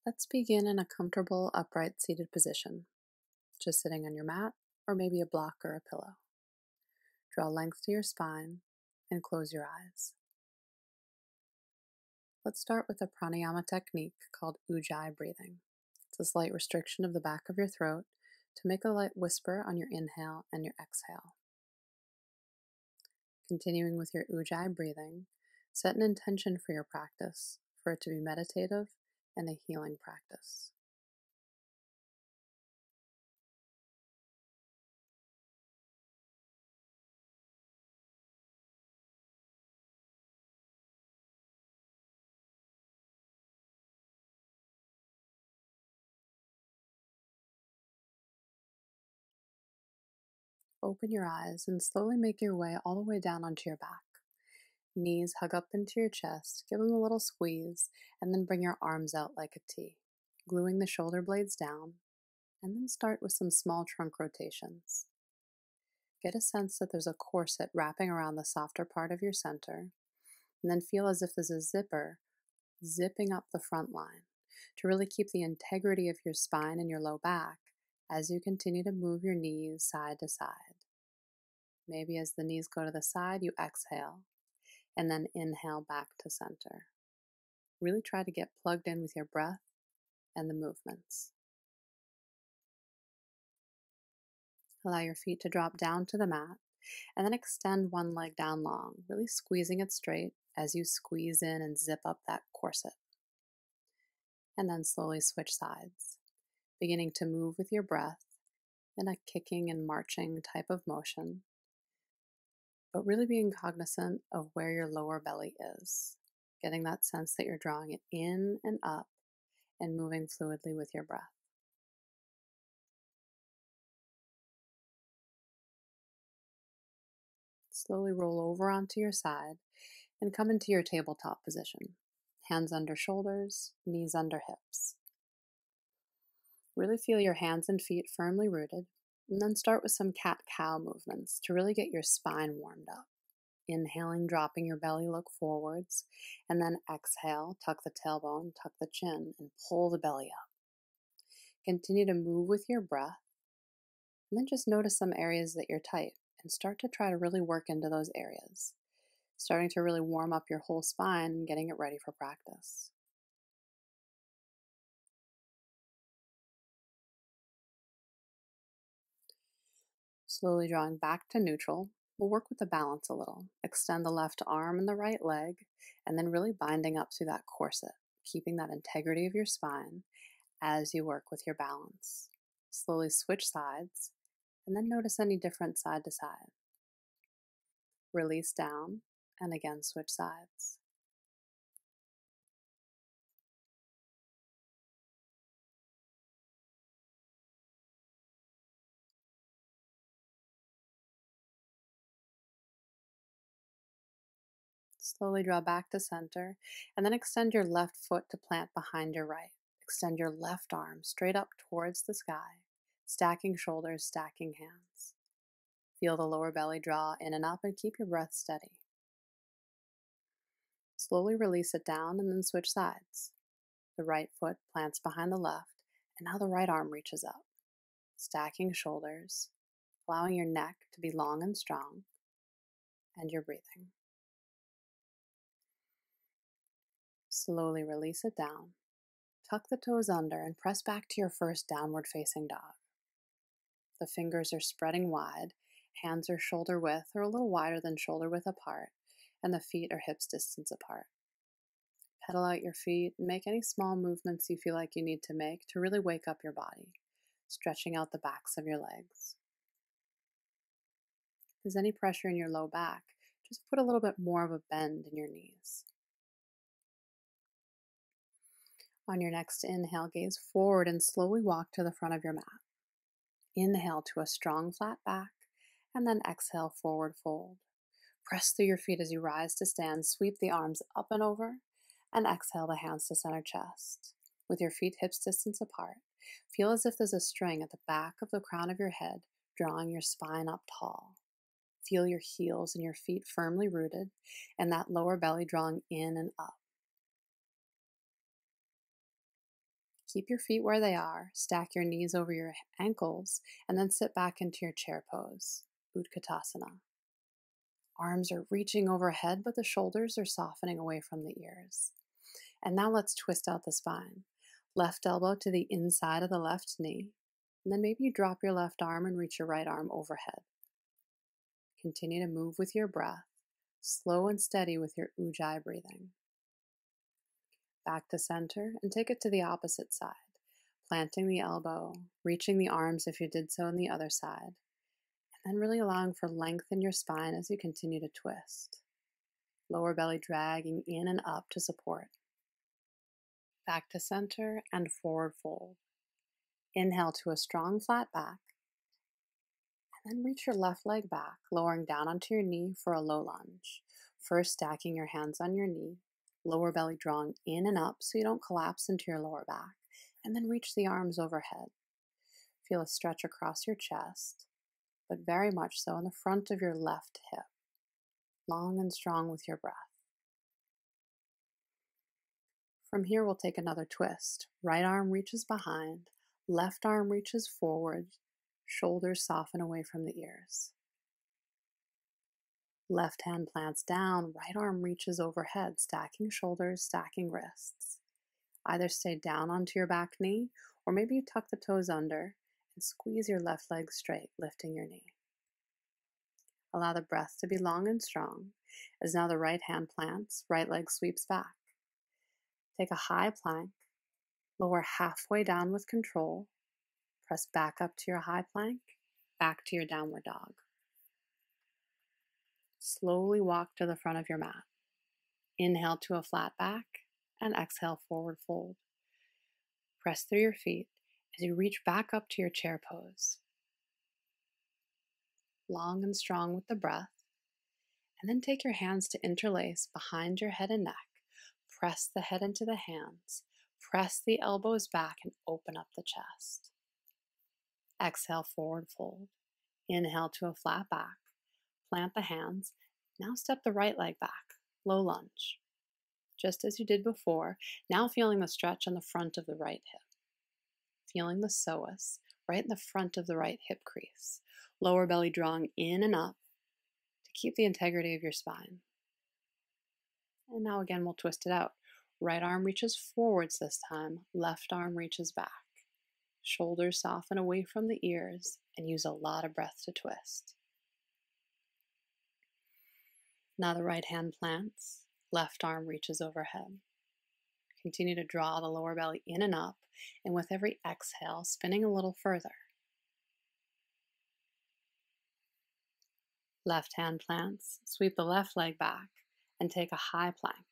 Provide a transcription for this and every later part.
Let's begin in a comfortable, upright seated position, just sitting on your mat or maybe a block or a pillow. Draw length to your spine and close your eyes. Let's start with a pranayama technique called ujjayi breathing. It's a slight restriction of the back of your throat to make a light whisper on your inhale and your exhale. Continuing with your ujjayi breathing, set an intention for your practice, for it to be meditative and a healing practice. Open your eyes and slowly make your way all the way down onto your back. Knees hug up into your chest, give them a little squeeze, and then bring your arms out like a T, gluing the shoulder blades down, and then start with some small trunk rotations. Get a sense that there's a corset wrapping around the softer part of your center, and then feel as if there's a zipper zipping up the front line to really keep the integrity of your spine and your low back as you continue to move your knees side to side. Maybe as the knees go to the side, you exhale and then inhale back to center. Really try to get plugged in with your breath and the movements. Allow your feet to drop down to the mat and then extend one leg down long, really squeezing it straight as you squeeze in and zip up that corset. And then slowly switch sides, beginning to move with your breath in a kicking and marching type of motion, but really being cognizant of where your lower belly is, getting that sense that you're drawing it in and up and moving fluidly with your breath. Slowly roll over onto your side and come into your tabletop position. Hands under shoulders, knees under hips. Really feel your hands and feet firmly rooted, and then start with some cat-cow movements to really get your spine warmed up. Inhaling, dropping your belly, look forwards, and then exhale, tuck the tailbone, tuck the chin, and pull the belly up. Continue to move with your breath, and then just notice some areas that you're tight, and start to try to really work into those areas, starting to really warm up your whole spine and getting it ready for practice. Slowly drawing back to neutral, we'll work with the balance a little. Extend the left arm and the right leg, and then really binding up through that corset, keeping that integrity of your spine as you work with your balance. Slowly switch sides, and then notice any difference side to side. Release down, and again switch sides. Slowly draw back to center, and then extend your left foot to plant behind your right. Extend your left arm straight up towards the sky, stacking shoulders, stacking hands. Feel the lower belly draw in and up and keep your breath steady. Slowly release it down and then switch sides. The right foot plants behind the left, and now the right arm reaches up, stacking shoulders, allowing your neck to be long and strong, and you're breathing. Slowly release it down, tuck the toes under, and press back to your first downward facing dog. The fingers are spreading wide, hands are shoulder width or a little wider than shoulder width apart, and the feet are hips distance apart. Pedal out your feet and make any small movements you feel like you need to make to really wake up your body, stretching out the backs of your legs. If there's any pressure in your low back, just put a little bit more of a bend in your knees. On your next inhale, gaze forward and slowly walk to the front of your mat. Inhale to a strong flat back, and then exhale, forward fold. Press through your feet as you rise to stand, sweep the arms up and over, and exhale the hands to center chest. With your feet hips distance apart, feel as if there's a string at the back of the crown of your head, drawing your spine up tall. Feel your heels and your feet firmly rooted, and that lower belly drawing in and up. Keep your feet where they are, stack your knees over your ankles, and then sit back into your chair pose, Utkatasana. Arms are reaching overhead, but the shoulders are softening away from the ears. And now let's twist out the spine. Left elbow to the inside of the left knee, and then maybe you drop your left arm and reach your right arm overhead. Continue to move with your breath, slow and steady with your ujjayi breathing. Back to center and take it to the opposite side, planting the elbow, reaching the arms if you did so on the other side, and then really allowing for length in your spine as you continue to twist. Lower belly dragging in and up to support. Back to center and forward fold. Inhale to a strong flat back, and then reach your left leg back, lowering down onto your knee for a low lunge. First, stacking your hands on your knee, lower belly drawing in and up so you don't collapse into your lower back, and then reach the arms overhead. Feel a stretch across your chest, but very much so in the front of your left hip, long and strong with your breath. From here, we'll take another twist. Right arm reaches behind, left arm reaches forward, shoulders soften away from the ears. Left hand plants down, right arm reaches overhead, stacking shoulders, stacking wrists. Either stay down onto your back knee, or maybe you tuck the toes under and squeeze your left leg straight, lifting your knee. Allow the breath to be long and strong, as now the right hand plants, right leg sweeps back. Take a high plank, lower halfway down with control, press back up to your high plank, back to your downward dog. Slowly walk to the front of your mat. Inhale to a flat back and exhale forward fold. Press through your feet as you reach back up to your chair pose. Long and strong with the breath, and then take your hands to interlace behind your head and neck. Press the head into the hands, press the elbows back and open up the chest. Exhale, forward fold. Inhale to a flat back, plant the hands. Now step the right leg back, low lunge. Just as you did before, now feeling the stretch on the front of the right hip. Feeling the psoas right in the front of the right hip crease. Lower belly drawing in and up to keep the integrity of your spine. And now again, we'll twist it out. Right arm reaches forwards this time, left arm reaches back. Shoulders soften away from the ears and use a lot of breath to twist. Now the right hand plants, left arm reaches overhead. Continue to draw the lower belly in and up, and with every exhale, spinning a little further. Left hand plants, sweep the left leg back, and take a high plank.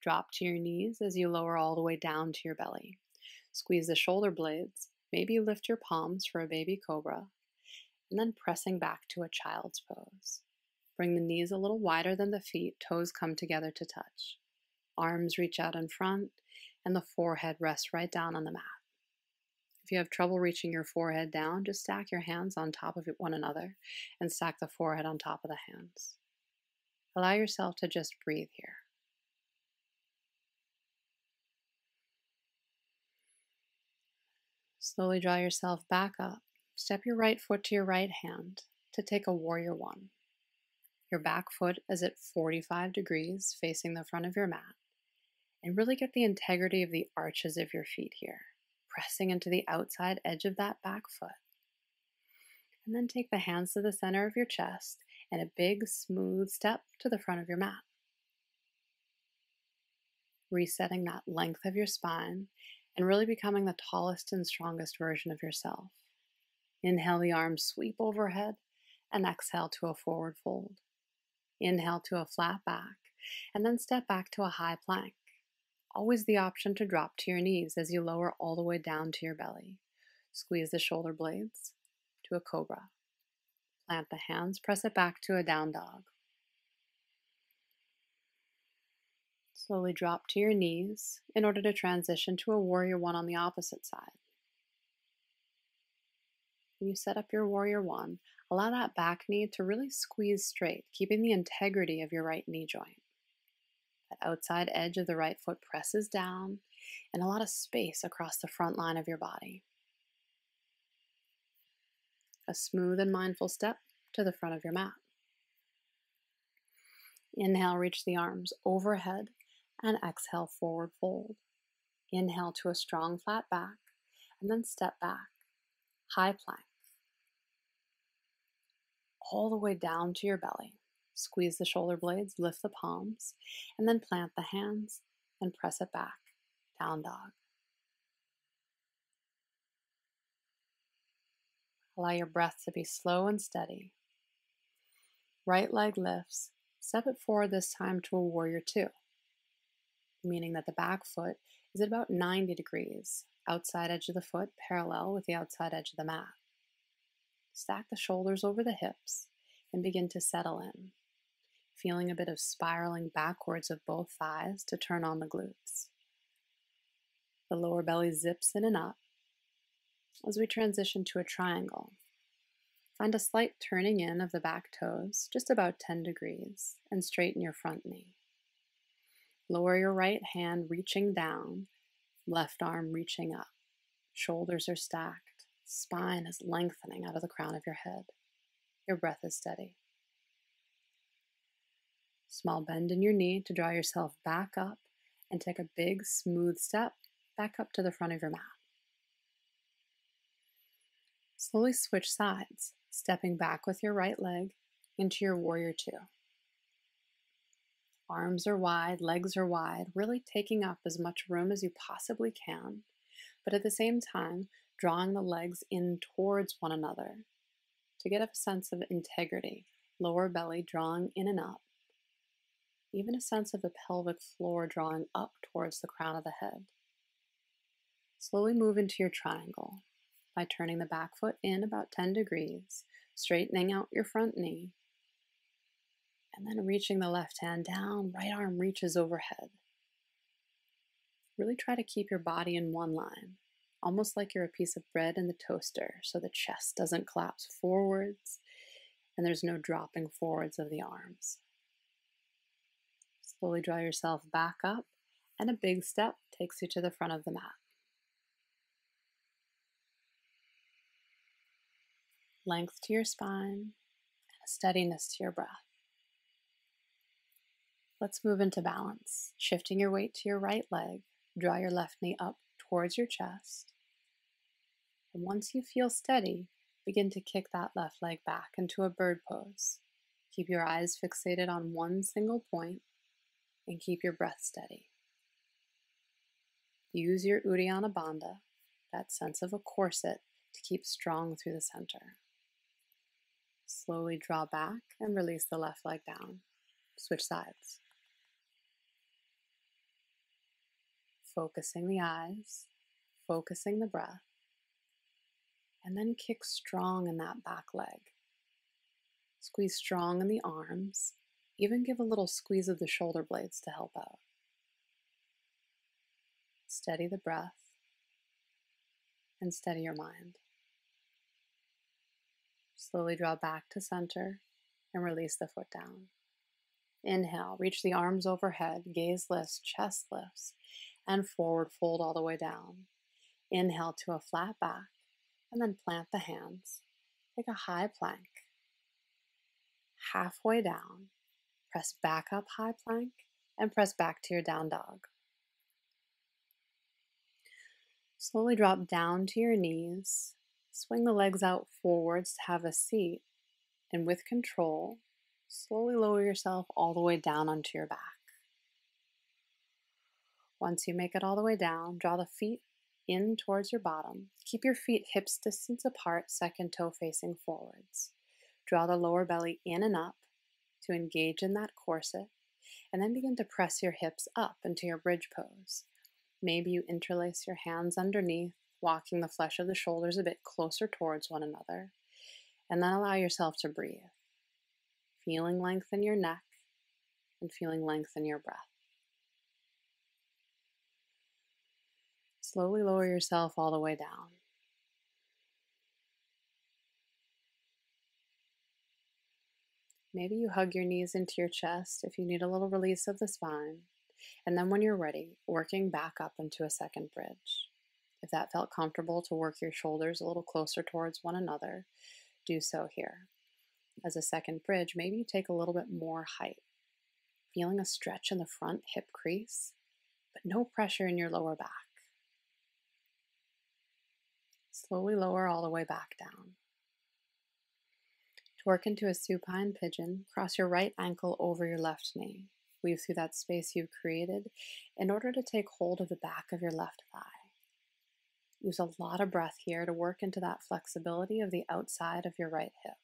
Drop to your knees as you lower all the way down to your belly. Squeeze the shoulder blades, maybe lift your palms for a baby cobra, and then pressing back to a child's pose. Bring the knees a little wider than the feet, toes come together to touch. Arms reach out in front, and the forehead rests right down on the mat. If you have trouble reaching your forehead down, just stack your hands on top of one another and stack the forehead on top of the hands. Allow yourself to just breathe here. Slowly draw yourself back up. Step your right foot to your right hand to take a warrior one. Your back foot is at 45 degrees facing the front of your mat. And really get the integrity of the arches of your feet here, pressing into the outside edge of that back foot. And then take the hands to the center of your chest and a big, smooth step to the front of your mat. Resetting that length of your spine and really becoming the tallest and strongest version of yourself. Inhale, the arms sweep overhead, and exhale to a forward fold. Inhale to a flat back, and then step back to a high plank. Always the option to drop to your knees as you lower all the way down to your belly. Squeeze the shoulder blades to a cobra. Plant the hands, press it back to a down dog. Slowly drop to your knees in order to transition to a warrior one on the opposite side. When you set up your warrior one, allow that back knee to really squeeze straight, keeping the integrity of your right knee joint. The outside edge of the right foot presses down, and a lot of space across the front line of your body. A smooth and mindful step to the front of your mat. Inhale, reach the arms overhead, and exhale, forward fold. Inhale to a strong flat back, and then step back, high plank, all the way down to your belly. Squeeze the shoulder blades, lift the palms, and then plant the hands and press it back, down dog. Allow your breath to be slow and steady. Right leg lifts. Step it forward this time to a warrior two, meaning that the back foot is at about 90 degrees, outside edge of the foot parallel with the outside edge of the mat. Stack the shoulders over the hips and begin to settle in, feeling a bit of spiraling backwards of both thighs to turn on the glutes. The lower belly zips in and up as we transition to a triangle. Find a slight turning in of the back toes, just about 10 degrees, and straighten your front knee. Lower your right hand, reaching down, left arm reaching up. Shoulders are stacked, spine is lengthening out of the crown of your head. Your breath is steady. Small bend in your knee to draw yourself back up and take a big, smooth step back up to the front of your mat. Slowly switch sides, stepping back with your right leg into your warrior two. Arms are wide, legs are wide, really taking up as much room as you possibly can, but at the same time, drawing the legs in towards one another to get a sense of integrity, lower belly drawing in and up, even a sense of the pelvic floor drawing up towards the crown of the head. Slowly move into your triangle by turning the back foot in about 10 degrees, straightening out your front knee, and then reaching the left hand down, right arm reaches overhead. Really try to keep your body in one line, almost like you're a piece of bread in the toaster, so the chest doesn't collapse forwards and there's no dropping forwards of the arms. Slowly draw yourself back up, and a big step takes you to the front of the mat. Length to your spine, and a steadiness to your breath. Let's move into balance. Shifting your weight to your right leg, draw your left knee up towards your chest. And once you feel steady, begin to kick that left leg back into a bird pose. Keep your eyes fixated on one single point and keep your breath steady. Use your Uddiyana Bandha, that sense of a corset, to keep strong through the center. Slowly draw back and release the left leg down. Switch sides. Focusing the eyes, focusing the breath, and then kick strong in that back leg. Squeeze strong in the arms, even give a little squeeze of the shoulder blades to help out. Steady the breath and steady your mind. Slowly draw back to center and release the foot down. Inhale, reach the arms overhead, gaze lifts, chest lifts, and forward fold all the way down. Inhale to a flat back, and then plant the hands. Take a high plank. Halfway down, press back up high plank, and press back to your down dog. Slowly drop down to your knees. Swing the legs out forwards to have a seat, and with control, slowly lower yourself all the way down onto your back. Once you make it all the way down, draw the feet in towards your bottom. Keep your feet hips distance apart, second toe facing forwards. Draw the lower belly in and up to engage in that corset, and then begin to press your hips up into your bridge pose. Maybe you interlace your hands underneath, walking the flesh of the shoulders a bit closer towards one another, and then allow yourself to breathe, feeling length in your neck and feeling length in your breath. Slowly lower yourself all the way down. Maybe you hug your knees into your chest if you need a little release of the spine, And then when you're ready, working back up into a second bridge. If that felt comfortable to work your shoulders a little closer towards one another, do so here. As a second bridge, maybe you take a little bit more height, feeling a stretch in the front hip crease, but no pressure in your lower back. Slowly lower all the way back down. To work into a supine pigeon, cross your right ankle over your left knee. Weave through that space you've created in order to take hold of the back of your left thigh. Use a lot of breath here to work into that flexibility of the outside of your right hip.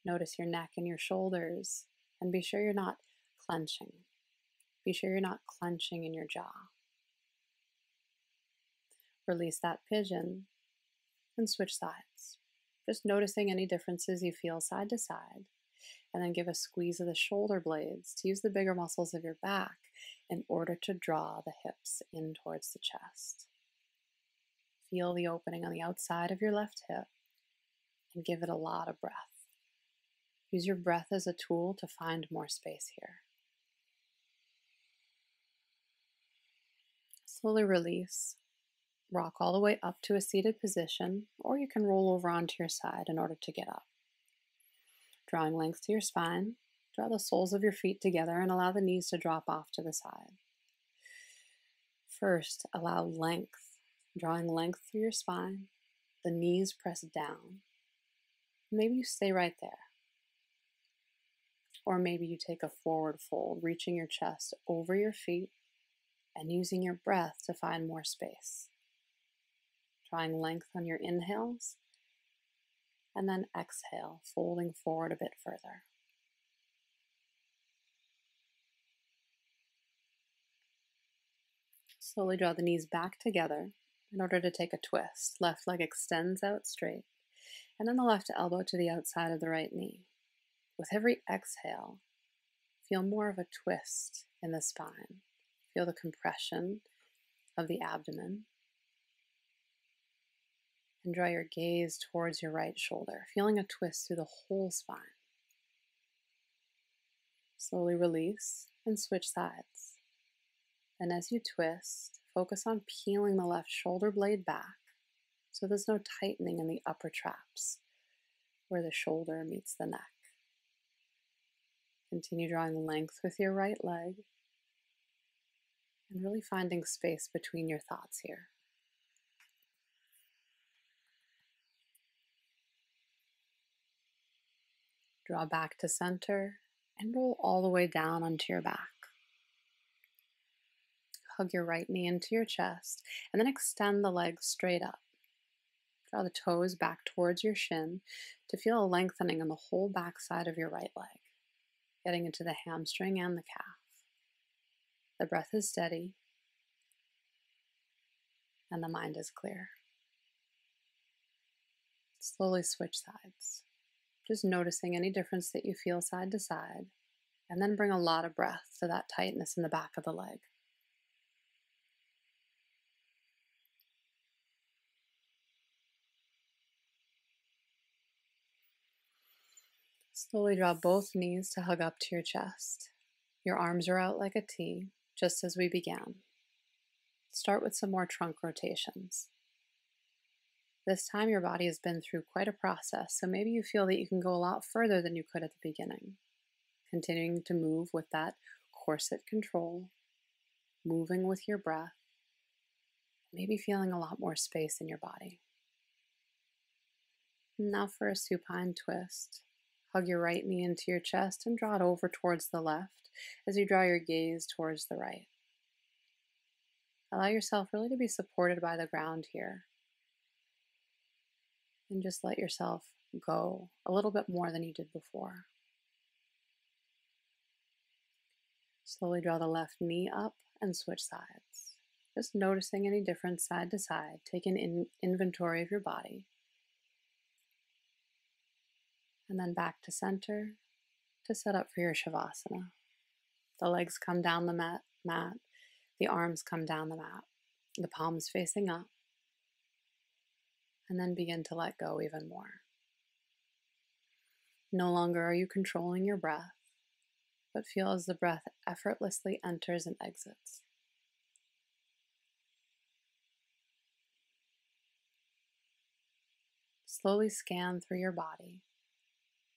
Notice your neck and your shoulders, and be sure you're not clenching. Be sure you're not clenching in your jaw. Release that pigeon and switch sides. Just noticing any differences you feel side to side, and then give a squeeze of the shoulder blades to use the bigger muscles of your back in order to draw the hips in towards the chest. Feel the opening on the outside of your left hip and give it a lot of breath. Use your breath as a tool to find more space here. Slowly release. Rock all the way up to a seated position, or you can roll over onto your side in order to get up. Drawing length to your spine, draw the soles of your feet together and allow the knees to drop off to the side. First, allow length, drawing length through your spine, the knees press down. Maybe you stay right there. Or maybe you take a forward fold, reaching your chest over your feet and using your breath to find more space. Drawing length on your inhales, and then exhale, folding forward a bit further. Slowly draw the knees back together in order to take a twist. Left leg extends out straight, and then the left elbow to the outside of the right knee. With every exhale, feel more of a twist in the spine. Feel the compression of the abdomen. And draw your gaze towards your right shoulder, feeling a twist through the whole spine. Slowly release and switch sides. And as you twist, focus on peeling the left shoulder blade back so there's no tightening in the upper traps where the shoulder meets the neck. Continue drawing length with your right leg and really finding space between your thoughts here. Draw back to center and roll all the way down onto your back. Hug your right knee into your chest and then extend the legs straight up. Draw the toes back towards your shin to feel a lengthening in the whole back side of your right leg, getting into the hamstring and the calf. The breath is steady and the mind is clear. Slowly switch sides, just noticing any difference that you feel side to side, and then bring a lot of breath to that tightness in the back of the leg. Slowly draw both knees to hug up to your chest. Your arms are out like a T, just as we began. Start with some more trunk rotations. This time your body has been through quite a process, so maybe you feel that you can go a lot further than you could at the beginning. Continuing to move with that corset control, moving with your breath, maybe feeling a lot more space in your body. Now for a supine twist. Hug your right knee into your chest and draw it over towards the left as you draw your gaze towards the right. Allow yourself really to be supported by the ground here. And just let yourself go a little bit more than you did before. Slowly draw the left knee up and switch sides. Just noticing any difference side to side. Take an inventory of your body. And then back to center to set up for your Shavasana. The legs come down the mat, the arms come down the mat, the palms facing up, and then begin to let go even more. No longer are you controlling your breath. but feel as the breath effortlessly enters and exits. Slowly scan through your body,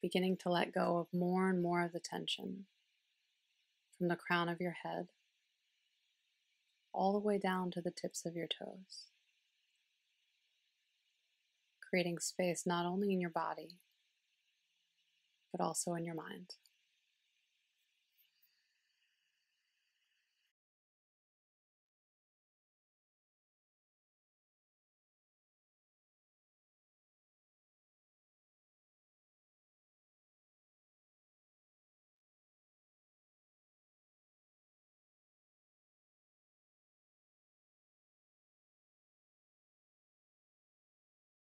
beginning to let go of more and more of the tension from the crown of your head all the way down to the tips of your toes, creating space not only in your body, but also in your mind.